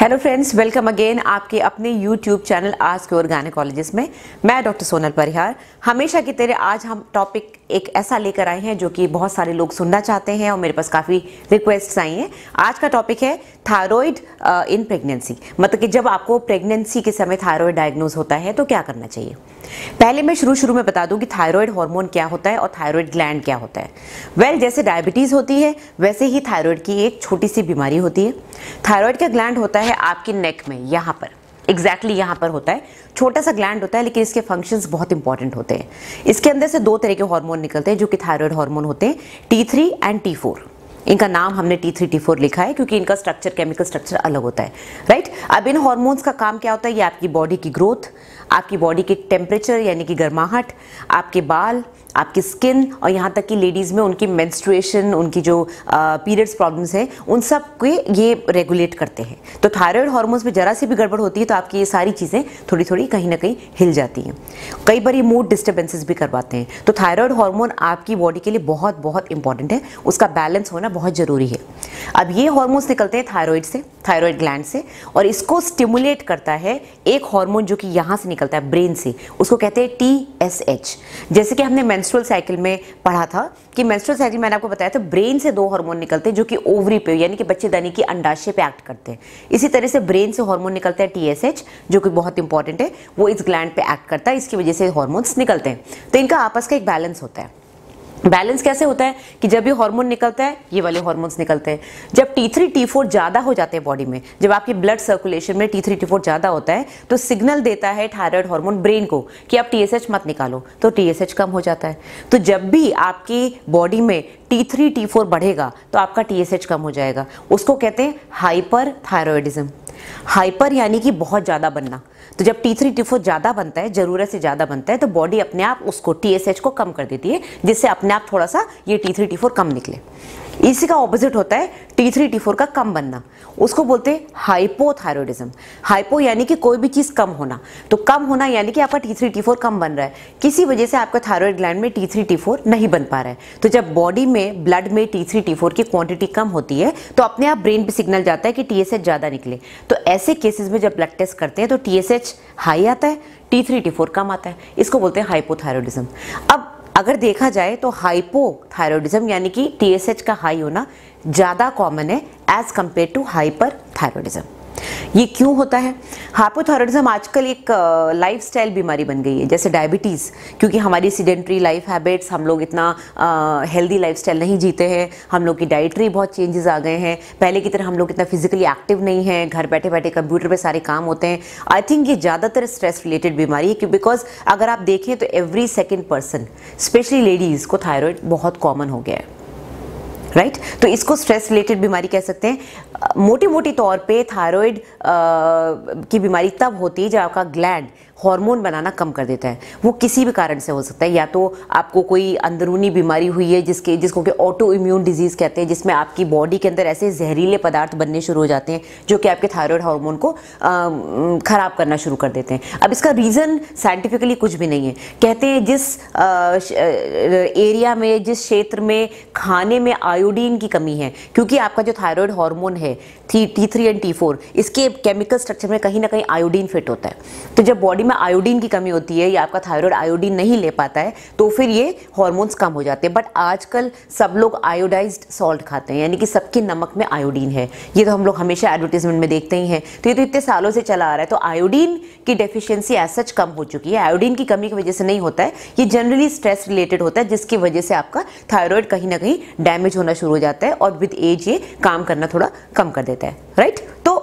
Hello friends, welcome again आपके अपने YouTube channel ask your gynaecologist में। मैं डॉक्टर सोनल परिहार। हमेशा की तरह आज हम टॉपिक एक ऐसा लेकर आए हैं जो कि बहुत सारे लोग सुनना चाहते हैं और मेरे पास काफ़ी रिक्वेस्ट्स आई हैं। आज का टॉपिक है थायराइड इन प्रेगनेंसी, मतलब कि जब आपको प्रेगनेंसी के समय थायराइड डायग्नोज होता है तो क्या करना चाहिए। पहले मैं शुरू में बता दूं कि थायराइड हार्मोन क्या होता है और थायराइड ग्लैंड क्या होता है। वेल, जैसे डायबिटीज़ होती है वैसे ही थायराइड की एक छोटी सी बीमारी होती है। थायराइड का ग्लैंड होता है आपकी नेक में, यहाँ पर एग्जैक्टली यहाँ पर होता है। छोटा सा ग्लैंड होता है लेकिन इसके फंक्शंस बहुत इंपॉर्टेंट होते हैं। इसके अंदर से दो तरह के हार्मोन निकलते हैं जो कि थायराइड हार्मोन होते हैं, T3 एंड T4। इनका नाम हमने T3 T4 लिखा है क्योंकि इनका स्ट्रक्चर, केमिकल स्ट्रक्चर अलग होता है, राइट। अब इन हार्मोन्स का काम क्या होता है, ये आपकी बॉडी की ग्रोथ, आपकी बॉडी के टेम्परेचर यानी कि गर्माहट, आपके बाल, आपकी स्किन और यहाँ तक कि लेडीज़ में उनकी मेंस्ट्रुएशन, उनकी जो पीरियड्स प्रॉब्लम्स हैं, उन सब के ये रेगुलेट करते हैं। तो थायराइड हार्मोन्स में जरा सी भी गड़बड़ होती है तो आपकी ये सारी चीज़ें थोड़ी थोड़ी कहीं ना कहीं हिल जाती हैं। कई बार ये मूड डिस्टर्बेंसेस भी करवाते हैं। तो थायराइड हार्मोन आपकी बॉडी के लिए बहुत बहुत इंपॉर्टेंट है, उसका बैलेंस होना बहुत ज़रूरी है। अब ये हार्मोन्स निकलते हैं थायराइड से, थायराइड ग्लैंड से, और इसको स्टिमुलेट करता है एक हार्मोन जो कि यहाँ से निकलता है ब्रेन से, उसको कहते हैं TSH। जैसे कि हमने मेंस्ट्रुअल साइकिल में पढ़ा था कि मेंस्ट्रुअल साइकिल मैंने आपको बताया था ब्रेन से दो हार्मोन निकलते हैं जो कि ओवरी पे यानी कि बच्चेदानी की अंडाशय पे एक्ट करते हैं। इसी तरह से ब्रेन से हार्मोन निकलता है TSH जो कि बहुत इंपॉर्टेंट है, वो इस ग्लैंड पे एक्ट करता है, इसकी वजह से हार्मोन्स निकलते हैं। तो इनका आपस का एक बैलेंस होता है। बैलेंस कैसे होता है कि जब ये हार्मोन निकलता है ये वाले हार्मोन्स निकलते हैं। जब T3 T4 ज़्यादा हो जाते हैं बॉडी में, जब आपकी ब्लड सर्कुलेशन में T3 T4 ज़्यादा होता है तो सिग्नल देता है थायराइड हार्मोन ब्रेन को कि आप TSH मत निकालो, तो TSH कम हो जाता है। तो जब भी आपकी बॉडी में T3 T4 बढ़ेगा तो आपका TSH कम हो जाएगा। उसको कहते हैं हाइपर थायराइडिज्म। हाइपर यानी कि बहुत ज़्यादा बनना। तो जब T3 T4 ज़्यादा बनता है, ज़रूरत से ज़्यादा बनता है, तो बॉडी अपने आप उसको TSH को कम कर देती है जिससे अपने आप थोड़ा सा ये T3 T4 कम निकले। इसी का ऑपोजिट होता है T3 T4 का कम बनना, उसको बोलते हैं हाइपोथायरॉयडिज्म। हाइपो यानी कि कोई भी चीज़ कम होना, तो कम होना यानी कि आपका T3 T4 कम बन रहा है, किसी वजह से आपका थायराइड ग्लैंड में T3 T4 नहीं बन पा रहा है। तो जब बॉडी में ब्लड में T3 T4 की क्वांटिटी कम होती है तो अपने आप ब्रेन पे सिग्नल जाता है कि TSH ज़्यादा निकले। तो ऐसे केसेस में जब ब्लड टेस्ट करते हैं तो TSH हाई आता है, T3 T4 कम आता है, इसको बोलते हैं हाइपोथायरॉयडिज्म। अब अगर देखा जाए तो हाइपोथायरॉयडिज्म यानी कि TSH का हाई होना ज़्यादा कॉमन है एज कंपेयर टू हाइपरथायरॉयडिज्म। ये क्यों होता है? हाइपोथायरॉयडिज्म आजकल एक लाइफस्टाइल बीमारी बन गई है, जैसे डायबिटीज़, क्योंकि हमारी सीडेंट्री लाइफ हैबिट्स, हम लोग इतना हेल्दी लाइफस्टाइल नहीं जीते हैं, हम लोग की डाइटरी बहुत चेंजेस आ गए हैं। पहले की तरह हम लोग इतना फिजिकली एक्टिव नहीं हैं, घर बैठे बैठे कंप्यूटर पे सारे काम होते हैं। आई थिंक ये ज़्यादातर स्ट्रेस रिलेटेड बीमारी है, बिकॉज अगर आप देखें तो every second person, specially ladies को थायराइड बहुत कॉमन हो गया है, राइट। तो इसको स्ट्रेस रिलेटेड बीमारी कह सकते हैं। मोटी मोटी तौर पे थायराइड की बीमारी तब होती है जब आपका ग्लैंड हार्मोन बनाना कम कर देता है। वो किसी भी कारण से हो सकता है, या तो आपको कोई अंदरूनी बीमारी हुई है जिसको कि ऑटो इम्यून डिजीज़ कहते हैं, जिसमें आपकी बॉडी के अंदर ऐसे जहरीले पदार्थ बनने शुरू हो जाते हैं जो कि आपके थायराइड हार्मोन को ख़राब करना शुरू कर देते हैं। अब इसका रीज़न साइंटिफिकली कुछ भी नहीं है। कहते हैं जिस एरिया में, जिस क्षेत्र में खाने में आयोडीन की कमी है, क्योंकि आपका जो थायराइड हार्मोन है T3 एंड T4, इसके केमिकल स्ट्रक्चर में कहीं ना कहीं आयोडीन फिट होता है। तो जब बॉडी में आयोडीन की कमी होती है या आपका थायराइड आयोडीन नहीं ले पाता है तो फिर ये हार्मोन्स कम हो जाते हैं। बट आजकल सब लोग आयोडाइज्ड सॉल्ट खाते हैं, यानी कि सबके नमक में आयोडीन है। ये तो हम लोग हमेशा एडवर्टीजमेंट में देखते ही हैं। तो ये तो इतने सालों से चला आ रहा है। तो आयोडीन की डेफिशिएंसी एज सच कम हो चुकी है। आयोडीन की कमी की वजह से नहीं होता है, ये जनरली स्ट्रेस रिलेटेड होता है, जिसकी वजह से आपका थायराइड कहीं ना कहीं डैमेज होना शुरू हो जाता है और विद एज ये काम करना थोड़ा कम कर देता है, राइट। तो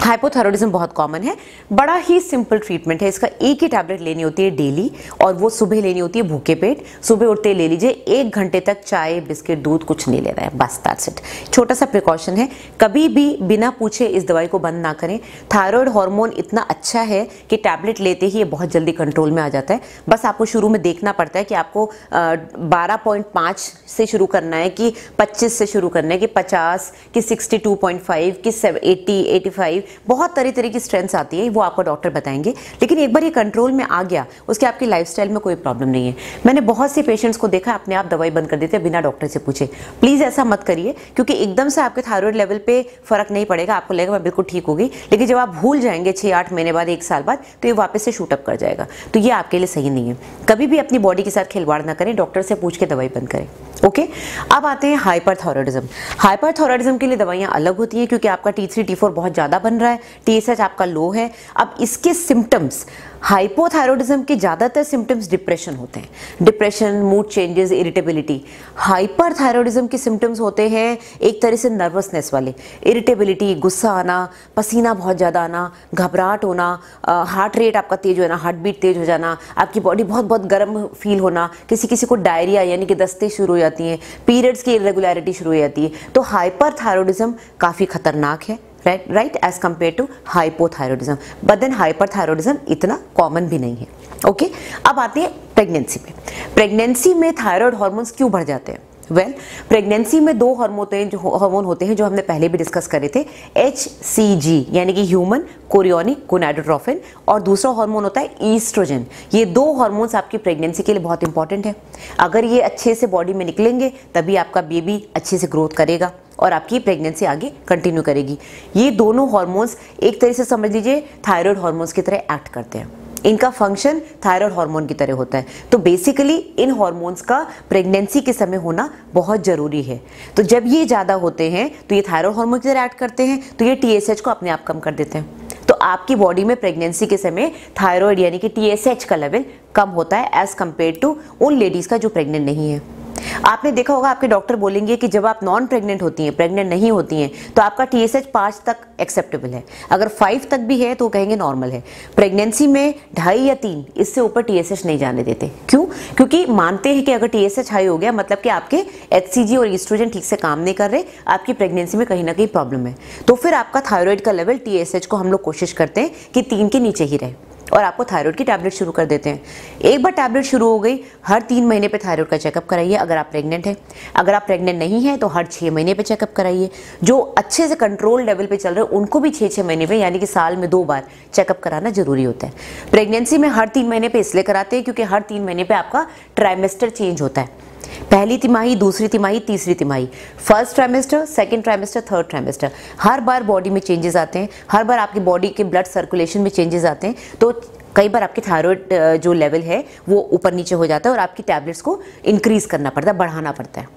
हाइपोथायरॉयडिज्म बहुत कॉमन है। बड़ा ही सिंपल ट्रीटमेंट है, इसका एक ही टैबलेट लेनी होती है डेली, और वो सुबह लेनी होती है भूखे पेट। सुबह उठते ले लीजिए, 1 घंटे तक चाय बिस्किट दूध कुछ नहीं लेना है, बस दैट्स इट। छोटा सा प्रिकॉशन है, कभी भी बिना पूछे इस दवाई को बंद ना करें। थायराइड हार्मोन इतना अच्छा है कि टैबलेट लेते ही ये बहुत जल्दी कंट्रोल में आ जाता है। बस आपको शुरू में देखना पड़ता है कि आपको 12.5 से शुरू करना है कि 25 से शुरू करना है कि 50 कि 62.5 कि 80 85, बहुत तरह तरह की स्ट्रेंथ्स आती है, वो आपको डॉक्टर बताएंगे। लेकिन एक बार ये कंट्रोल में आ गया, उसके आपकी लाइफस्टाइल में कोई प्रॉब्लम नहीं है। मैंने बहुत से पेशेंट्स को देखा अपने आप दवाई बंद कर देते हैं बिना डॉक्टर से पूछे। प्लीज़ ऐसा मत करिए, क्योंकि एकदम से आपके थायराइड लेवल पे फर्क नहीं पड़ेगा, आपको लगेगा मैं बिल्कुल ठीक होगी, लेकिन जब आप भूल जाएंगे 6-8 महीने बाद, 1 साल बाद, तो ये वापस से शूट अप कर जाएगा। तो ये आपके लिए सही नहीं है। कभी भी अपनी बॉडी के साथ खिलवाड़ ना करें, डॉक्टर से पूछ के दवाई बंद करें। ओके, अब आते हैं हाइपरथायराइडिज्म। हाइपरथायराइडिज्म के लिए दवाइयाँ अलग होती हैं, क्योंकि आपका T3 T4 बहुत ज़्यादा बन रहा है, TSH आपका लो है। अब इसके सिम्टम्स, हाइपोथायराइडिज्म के ज़्यादातर सिम्टम्स डिप्रेशन होते हैं, depression, mood changes, irritability. Hyperthyroidism के सिम्टम्स होते हैं एक तरह से नर्वसनेस वाले, इरिटेबिलिटी, गुस्सा आना, पसीना बहुत ज़्यादा आना, घबराहट होना, हार्ट रेट आपका तेज हो जाना, हार्ट बीट तेज हो जाना, आपकी बॉडी बहुत बहुत गर्म फील होना, किसी किसी को डायरिया यानी कि दस्ते शुरू हो जाती हैं, पीरियड्स की इरेगुलरिटी शुरू हो जाती है। तो हाइपरथायराइडिज्म काफ़ी खतरनाक है, right, as compare to hypothyroidism. But then hyperthyroidism इतना कॉमन भी नहीं है। ओके, अब आते हैं प्रेगनेंसी में। प्रेगनेंसी में थायराइड हार्मोन्स क्यों बढ़ जाते हैं? वेल, प्रेगनेंसी में 2 हार्मोन होते हैं जो हमने पहले भी डिस्कस करे थे, HCG यानी कि ह्यूमन कोरियोनिक गोनाडोट्रोफिन, और दूसरा हार्मोन होता है ईस्ट्रोजन। ये 2 हार्मोन्स आपकी प्रेगनेंसी के लिए बहुत इंपॉर्टेंट है। अगर ये अच्छे से बॉडी में निकलेंगे तभी आपका बेबी अच्छे से ग्रोथ करेगा और आपकी प्रेगनेंसी आगे कंटिन्यू करेगी। ये दोनों हार्मोन्स एक तरह से समझ लीजिए थायराइड हार्मोन्स की तरह एक्ट करते हैं। इनका फंक्शन थायराइड हार्मोन की तरह होता है। तो बेसिकली इन हार्मोन्स का प्रेगनेंसी के समय होना बहुत ज़रूरी है। तो जब ये ज़्यादा होते हैं तो ये थायराइड हार्मोन की तरह एक्ट करते हैं, तो ये TSH को अपने आप कम कर देते हैं। तो आपकी बॉडी में प्रेगनेंसी के समय थायराइड यानी कि TSH का लेवल कम होता है एज कंपेयर टू उन लेडीज़ का जो प्रेग्नेंट नहीं है। आपने देखा होगा आपके डॉक्टर बोलेंगे कि जब आप नॉन प्रेग्नेंट होती हैं, प्रेग्नेंट नहीं होती हैं, तो आपका TSH 5 तक एक्सेप्टेबल है। अगर 5 तक भी है तो कहेंगे नॉर्मल है। प्रेगनेंसी में 2.5 या 3 इससे ऊपर TSH नहीं जाने देते। क्यों? क्योंकि मानते हैं कि अगर TSH हाई हो गया मतलब कि आपके HCG और ईस्ट्रोजन ठीक से काम नहीं कर रहे, आपकी प्रेगनेंसी में कहीं ना कहीं प्रॉब्लम है। तो फिर आपका थायराइड का लेवल TSH को हम लोग कोशिश करते हैं कि 3 के नीचे ही रहे और आपको थायराइड की टैबलेट शुरू कर देते हैं। एक बार टैबलेट शुरू हो गई, हर 3 महीने पे थायराइड का चेकअप कराइए अगर आप प्रेग्नेंट हैं। अगर आप प्रेग्नेंट नहीं हैं तो हर 6 महीने पे चेकअप कराइए। जो अच्छे से कंट्रोल लेवल पे चल रहे हैं उनको भी 6-6 महीने पे यानी कि साल में 2 बार चेकअप कराना जरूरी होता है। प्रेगनेंसी में हर 3 महीने पे इसलिए कराते हैं क्योंकि हर 3 महीने पे आपका ट्राइमेस्टर चेंज होता है। पहली तिमाही, दूसरी तिमाही, तीसरी तिमाही, first trimester, second trimester, third trimester, हर बार बॉडी में चेंजेस आते हैं, हर बार आपकी बॉडी के ब्लड सर्कुलेशन में चेंजेस आते हैं। तो कई बार आपकी थायराइड जो लेवल है वो ऊपर नीचे हो जाता है और आपकी टैबलेट्स को इंक्रीज करना पड़ता है, बढ़ाना पड़ता है।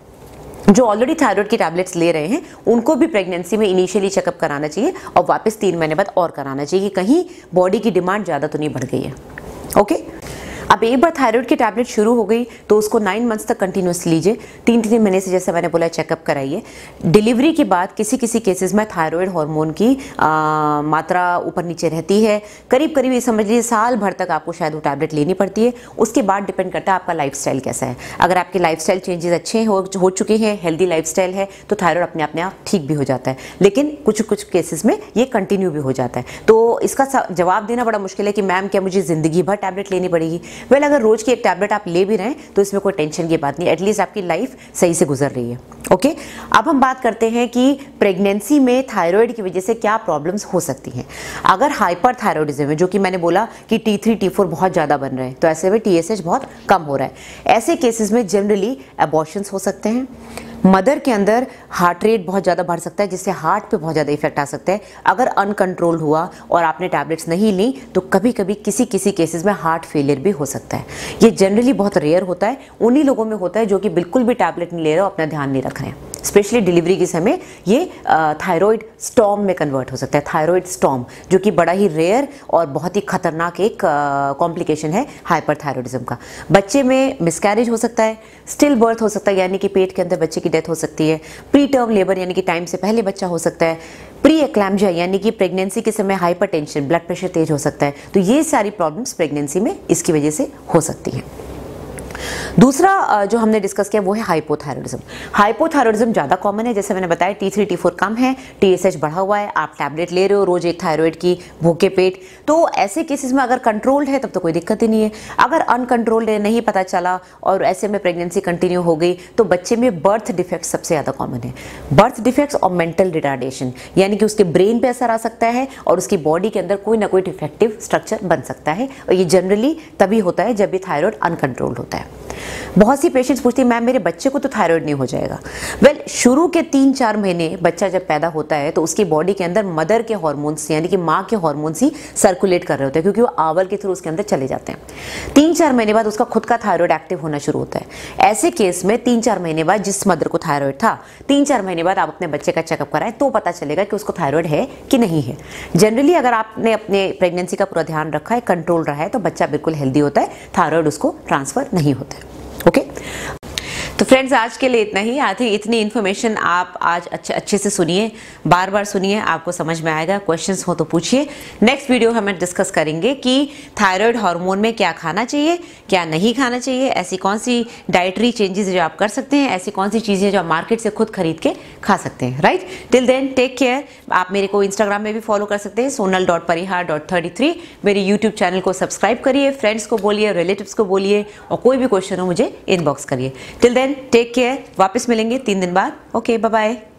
जो ऑलरेडी थायराइड की टैबलेट्स ले रहे हैं उनको भी प्रेगनेंसी में इनिशियली चेकअप कराना चाहिए और वापस 3 महीने बाद और कराना चाहिए कि कहीं बॉडी की डिमांड ज़्यादा तो नहीं बढ़ गई है। ओके, अब एक बार थायराइड की टैबलेट शुरू हो गई तो उसको 9 मंथ्स तक कंटिन्यूस लीजिए। 3-3 महीने से जैसे मैंने बोला चेकअप कराइए। डिलीवरी के बाद किसी किसी केसेस में थायराइड हार्मोन की मात्रा ऊपर नीचे रहती है। करीब करीब ये समझ लीजिए साल भर तक आपको शायद वो टैबलेट लेनी पड़ती है। उसके बाद डिपेंड करता है आपका लाइफस्टाइल कैसा है। अगर आपके लाइफस्टाइल चेंजेस अच्छे हो चुके हैं, हेल्दी लाइफस्टाइल है, तो थायराइड अपने आप ठीक भी हो जाता है। लेकिन कुछ कुछ केसेस में ये कंटिन्यू भी हो जाता है। तो इसका जवाब देना बड़ा मुश्किल है कि मैम क्या मुझे ज़िंदगी भर टैबलेट लेनी पड़ेगी। वेल, अगर रोज की एक टैबलेट आप ले भी रहे हैं तो इसमें कोई टेंशन की बात नहीं, एटलीस्ट आपकी लाइफ सही से गुजर रही है। ओके, अब हम बात करते हैं कि प्रेगनेंसी में थायराइड की वजह से क्या प्रॉब्लम्स हो सकती हैं। अगर हाइपरथायराइडिज्म है, जो कि मैंने बोला कि T3 T4 बहुत ज़्यादा बन रहे हैं, तो ऐसे में TSH बहुत कम हो रहा है। ऐसे केसेस में जनरली अबॉर्शंस हो सकते हैं। मदर के अंदर हार्ट रेट बहुत ज़्यादा बढ़ सकता है जिससे हार्ट पे बहुत ज़्यादा इफेक्ट आ सकता है। अगर अनकंट्रोल हुआ और आपने टैबलेट्स नहीं ली तो कभी कभी किसी केसेस में हार्ट फेलियर भी हो सकता है। ये जनरली बहुत रेयर होता है, उन्हीं लोगों में होता है जो कि बिल्कुल भी टैबलेट नहीं ले रहे हो, अपना ध्यान नहीं रख रहे हैं। स्पेशली डिलीवरी के समय ये थायराइड स्टॉर्म में कन्वर्ट हो सकता है। थायराइड स्टॉर्म जो कि बड़ा ही रेयर और बहुत ही खतरनाक एक कॉम्प्लिकेशन है हाइपरथायराइडिज्म का। बच्चे में मिसकैरेज हो सकता है, स्टिल बर्थ हो सकता है यानी कि पेट के अंदर बच्चे की डेथ हो सकती है, प्री टर्म लेबर यानी कि टाइम से पहले बच्चा हो सकता है, प्री एक्लैम्जिया यानी कि प्रेगनेंसी के समय हाइपरटेंशन, ब्लड प्रेशर तेज हो सकता है। तो ये सारी प्रॉब्लम्स प्रेगनेंसी में इसकी वजह से हो सकती हैं। दूसरा जो हमने डिस्कस किया वो है हाइपोथायरॉयडिज्म। हाइपोथायरॉयडिज्म ज़्यादा कॉमन है, जैसे मैंने बताया T3 T4 कम है, TSH बढ़ा हुआ है, आप टैबलेट ले रहे हो रोज एक थायराइड की भूखे पेट, तो ऐसे केसेस में अगर कंट्रोल्ड है तब तो कोई दिक्कत ही नहीं है। अगर अनकंट्रोल्ड है, नहीं पता चला और ऐसे में प्रेगनेंसी कंटिन्यू हो गई, तो बच्चे में बर्थ डिफेक्ट सबसे ज़्यादा कॉमन है। बर्थ डिफेक्ट्स और मेंटल रिटार्डेशन, यानी कि उसके ब्रेन पे असर आ सकता है और उसकी बॉडी के अंदर कोई ना कोई डिफेक्टिव स्ट्रक्चर बन सकता है, और ये जनरली तभी होता है जब भी थायराइड अनकंट्रोल्ड होता है। बहुत सी पेशेंट्स पूछती हैं मैम मेरे बच्चे को तो थायराइड नहीं हो जाएगा। वेल, शुरू के 3-4 महीने बच्चा जब पैदा होता है तो उसकी बॉडी के अंदर मदर के हार्मोन्स यानी कि माँ के हार्मोन्स ही सर्कुलेट कर रहे होते हैं, क्योंकि वो आवर के थ्रू उसके अंदर चले जाते हैं। 3-4 महीने बाद उसका खुद का थायराइड एक्टिव होना शुरू होता है। ऐसे केस में 3-4 महीने बाद जिस मदर को थायराइड था, 3-4 महीने बाद आप अपने बच्चे का चेकअप कराएं तो पता चलेगा कि उसको थायराइड है कि नहीं है। जनरली अगर आपने अपने प्रेगनेंसी का पूरा ध्यान रखा है, कंट्रोल रहा है, तो बच्चा बिल्कुल हेल्दी होता है, थायराइड उसको ट्रांसफर नहीं होता है। ओके, तो फ्रेंड्स आज के लिए इतना ही। आई थिंक इतनी इन्फॉर्मेशन आप आज अच्छे से सुनिए, बार बार सुनिए, आपको समझ में आएगा। क्वेश्चंस हो तो पूछिए। नेक्स्ट वीडियो हम डिस्कस करेंगे कि थायराइड हार्मोन में क्या खाना चाहिए, क्या नहीं खाना चाहिए, ऐसी कौन सी डाइटरी चेंजेस जो आप कर सकते हैं, ऐसी कौन सी चीज़ें जो आप मार्केट से खुद खरीद के खा सकते हैं। Right, till then take care. आप मेरे को इंस्टाग्राम में भी फॉलो कर सकते हैं, sonal.parihar.33। मेरे यूट्यूब चैनल को सब्सक्राइब करिए, फ्रेंड्स को बोलिए, रिलेटिव्स को बोलिए, और कोई भी क्वेश्चन हो मुझे इनबॉक्स करिए। Till then take care. वापस मिलेंगे 3 दिन बाद। Okay, bye bye.